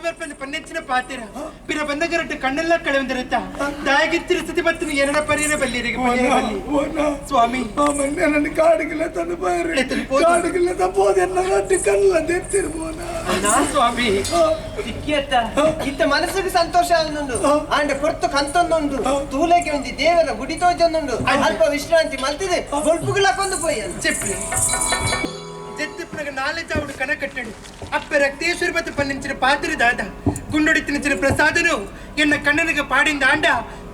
ಬರ್ಪಂದು ಪನ್ನೆಚ್ಚಿನ ಪಾತಿರ ಪಿರ ಬಂದಗರಟ್ಟು ಕಣ್ಣೆಲ್ಲ ಕಳೆವಂದಿರತ್ತ ದಾಯಗಿತ್ತಿರ ಸ್ಥಿತಿ ಬರ್ತನು ಎರಡ ಪರಿಯರ ಬಲ್ಲಿರಿಗೆ ಸ್ವಾಮಿ ನನ್ನ ಕಾಡಿಗಿಲ್ಲ ತಂದು ಬಾರಿ ಕಾಡಿಗಿಲ್ಲ ತಪ್ಪೋದೆಲ್ಲ ಗಟ್ಟಿ ಕಲ್ಲ ತೆತ್ತಿರ್ಬೋನ ಸ್ವಾಮಿ ಸಿಕ್ಕಿಯತ್ತ ಇತ್ತ ಮನಸ್ಸಿಗೆ ಸಂತೋಷ ಅನ್ನೊಂದು ಆಂಡ ಕೊರ್ತು ಕಂತೊಂದುಂಡು ತೂಲೆಗೆ ಒಂದು ದೇವರ ಗುಡಿ ತೋಜೊಂದುಂಡು ಅಲ್ಪ ವಿಶ್ರಾಂತಿ ಮಲ್ತಿದೆ ಬೊಲ್ಪುಗಳಾಕೊಂದು ಪೋಯಿ చెప్పి జత్తిపునగ నాలెజావుడు కనకట్టడు అప్ప రక్తేశ్వరి బత పన్నించిన పాత్రి దాద గుండొడి తినిచిన ప్రసాదను ఎన్న కಣ್ಣనిగా పాడింది ఆండ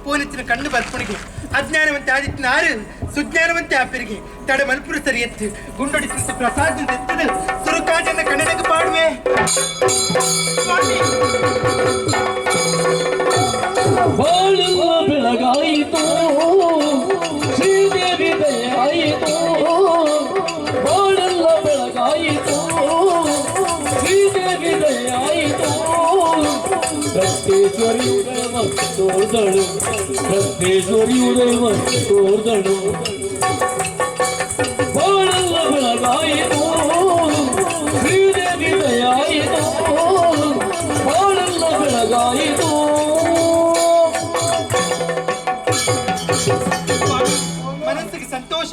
పోనిచ్చిన కన్ను బర్పునికి అజ్ఞానవంతి ఆదిత్యనారు సుజ్ఞానవంతి ఆపెరిగి తడ మల్పురు సరియత్తు గుండొడి తినిసిన ప్రసాదం తెత్తడు సురుకాజన్న కన్నడకు పాడువే ಬೆಳಗಾಯಿತು ಶ್ರೀದೇವಿ ದಯಾಯಿತು ಬಾಳೆಲ್ಲ ಬೆಳಗಾಯಿತು ಶ್ರೀದೇವಿ ದಯಾಯಿತು ರಕ್ತೇಶ್ವರಿ ಉದಯ ತೋರ್ದಳು ರಕ್ತೇಶ್ವರಿ ಉದಯ ತೋರ್ದಳು ಬಾಳೆಲ್ಲ ಬೆಳಗಾಯಿತು ಶ್ರೀದೇವಿ ದಯಾಯಿತು ಬಾಳೆಲ್ಲ ಬೆಳಗಾಯಿತು ಮನಸ್ಸಿಗೆ ಸಂತೋಷ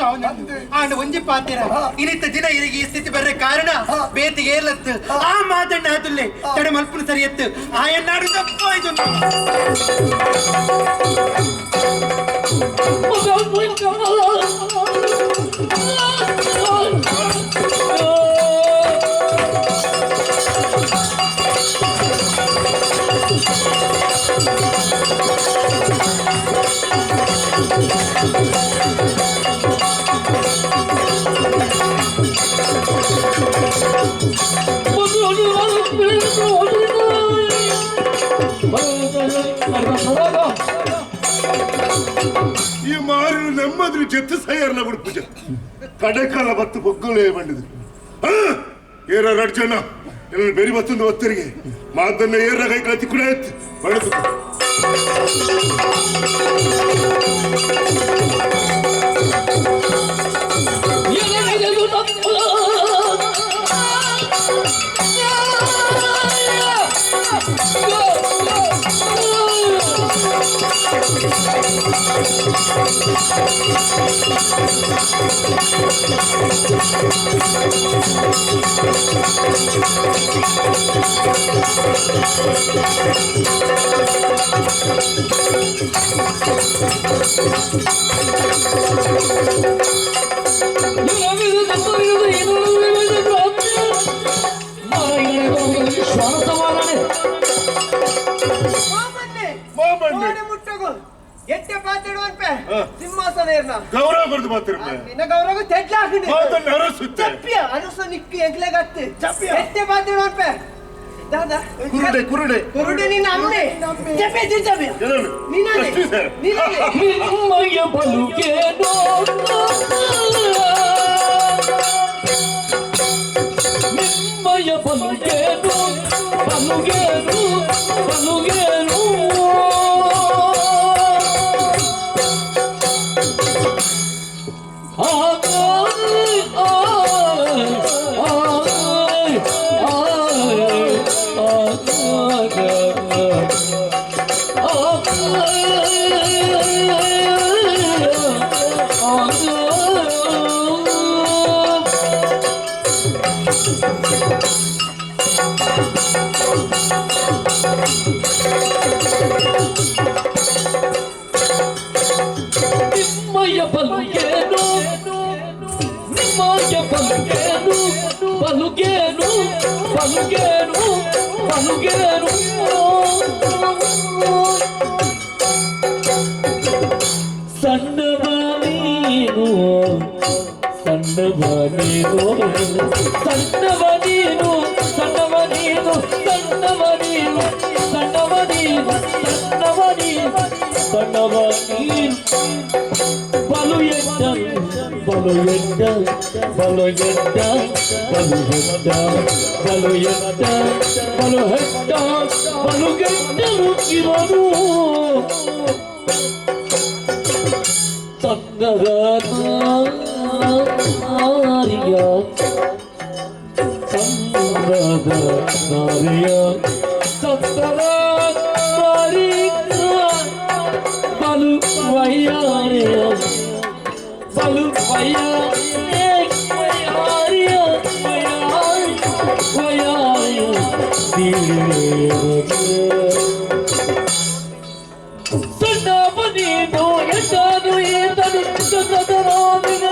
ಆಂಡ ಒಂಜಿ ಪಾತಿರ ಇನಿತ್ತ ದಿನ ಇರಿಗೆ ಈ ಸ್ಥಿತಿ ಬರ್ರೆ ಕಾರಣ ಬೇತಿಗೆ ಏರ್ಲತ್ತು ಆ ಮಾತಣ್ಣ ಆದುಲ್ಲೆ ತಡ ಮಲ್ಪುನ ಸರಿಯತ್ತು ಆ ಎನ್ನಾಡು ತಪ್ಪಾಯ್ತು ಈ ಮಾರು ನಮ್ಮದ್ರು ಜೊತೆ ಸೈಯರ್ನ ಬಿಡ್ಪೂಜ ಕಡೆಕಾಲ ಬತ್ತು ಬೊಗ್ಗಲೇ ಬಂದಿದ್ರು ಏರ ರಡ್ಜಣ್ಣ ಎಲ್ಲ ಬೆರಿ ಬತ್ತೊಂದು ಒತ್ತರಿಗೆ ಮಾತನ್ನ ಏರ ಕೈ ಕತ್ತಿ ಕೂಡ ಬಳದು ಎಟ್ಟೆ ಪಾತಿಡುವಂತೆ ಸಿಂಹಾಸನ ಏರ್ನ ಗೌರವ ಕೊಡ್ದು ಮಾತಿರ್ಪ ನಿನ್ನ ಗೌರವ ತೆಟ್ಲ ಹಾಕಿದೆ ಮಾತನ್ನ ಅರಸುತ್ತೆ ಚಪ್ಪಿಯ ಅರಸ ನಿಕ್ಕಿ ಎಂಕ್ಲೆ ಗತ್ತೆ ಎಟ್ಟೆ ಪಾತಿಡುವಂತೆ ದಾದಾ ಕುರುಡೆ ಕುರುಡೆ ಕುರುಡೆ ನಿನ್ನ ಅಮ್ಮೆ ಚಪ್ಪೆ ಚಪ್ಪೆ ನೀನನೆ ನೀನನೆ ನಿಮ್ಮಯ ಬಲುಗೇನೋ ನಿಮ್ಮಯ ಬಲುಗೇನೋ ಬಲುಗೇನು ಬಲುಗೇನು ಬಲುಗೇನು ಬಲುಗೇನು ಬಲುಗೇನು ಸಣ್ಣವ ನೀನು ಸಣ್ಣವ ನೀನು ಸಣ್ಣವ ನೀನು ಸಣ್ಣವ ನೀನು ಸಣ್ಣವ ನೀನು ಸಣ್ಣವ ನೀನು ಸಣ್ಣವ ನೀನು ಸಣ್ಣವ ನೀನು ಬಲು ಎಡ್ಡ ಬಲು ಎಡ್ಡ ಬಲು ಎಡ್ಡ ಬಲು ಎಡ್ಡ ಬಲು ಎಡ್ಡ ಬಲು ಹೆಡ್ಡ ಬಲು ಗೆಡ್ಡರು ಇವನು ಚಂದದ ನಾರಿಯ ಚಂದದ ನಾರಿಯ ಸಣ್ಣ ಮನೇನು ಎಷ್ಟಾನು ಏತನು ಸಣ್ಣದ ರಾಮಿನ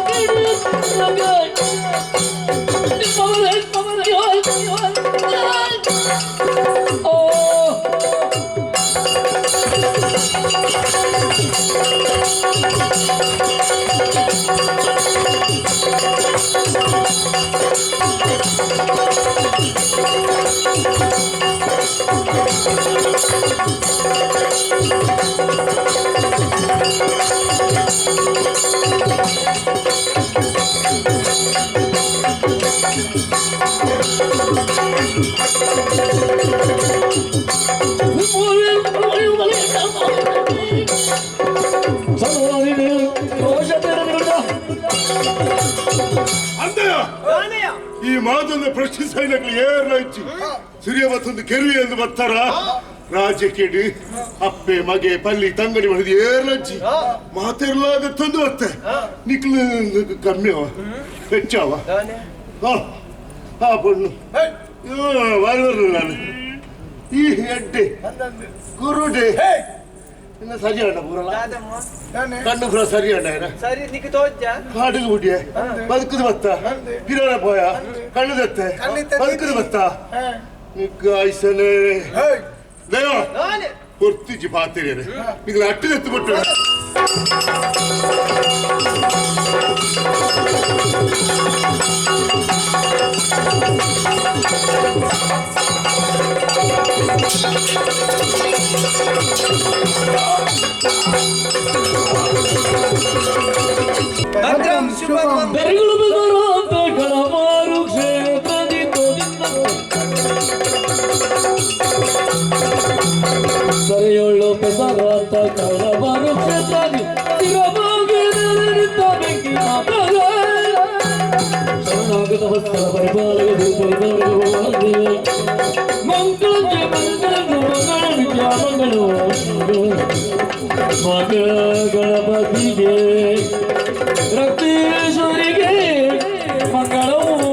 ಈ ಮಾತನ್ನು ಪ್ರಶ್ನೆ ಸೈನ್ಯಗಳು ಏರ್ಲಾಯ್ತು ಸಿರಿಯ ಮತ್ತೊಂದು ಕೆರುವೆ ಎಂದು ಬರ್ತಾರ ರಾಜಕೀಯ ಅಪ್ಪೆ ಮಗೆ ಪಲ್ಲಿ ತಂಗಡಿ ಮಾಡಿದ ಏರ್ಲಜ್ಜಿ ಮಾತೆರ್ಲಾಗ ತಂದು ಬತ್ತೆ ನಿಕ್ಲು ಕಮ್ಮಿ ಅವ ಹೆಚ್ಚವ ಆ ಬಣ್ಣು ಬರಲ್ಲ ನಾನು ಈ ಎಡ್ಡೆ ಗುರುಡೆ ಇನ್ನು ಸರಿ ಅಣ್ಣ ಬರಲ್ಲ ಕಣ್ಣು ಕೂಡ ಸರಿ ಅಣ್ಣ ಸರಿ ನಿಕ್ಕೆ ತೋಜ್ಜ ಕಾಡಿಗೆ ಬಿಡಿಯ ಬದುಕುದು ಬತ್ತ ಗಿರೋಣ ಪೋಯ ಕಣ್ಣು ದತ್ತೆ ಬದುಕುದು ಬತ್ತ ನಿಗ್ಗಾಯ್ಸನೆ ದೇವ ಕೊರ್ತಿಜಿ ಪಾತಿರಿ ನಿಗ್ಲ ಅಟ್ಟು ದತ್ತು ಬಿಟ್ಟು ಭದ್ರಂ ಶುಭಂ ಬೆರಗಳು ಬೆದರಂತ ಕಳಮಾರು ಕ್ಷೇತ್ರದಿ ಸರಿಯೊಳ್ಳು ಬೆದರಂತ ಕಳಮಾರು ಕ್ಷೇತ್ರದಿ ಸ್ಥಿರವಾಗಿದ್ದ ಬೆಂಕಿ ಮಾತಗ ಶರಣಾಗತ ವಸ್ತ್ರ ಪರಿಪಾಲಕ ಮಂಗಳಕ್ಕೆ ಮಂಗಳನಿಗೆ ಮಂಗಳ ಗಣಪತಿಗೆ ರಕ್ತೇಶ್ವರಿಗೆ ಮಂಗಳವು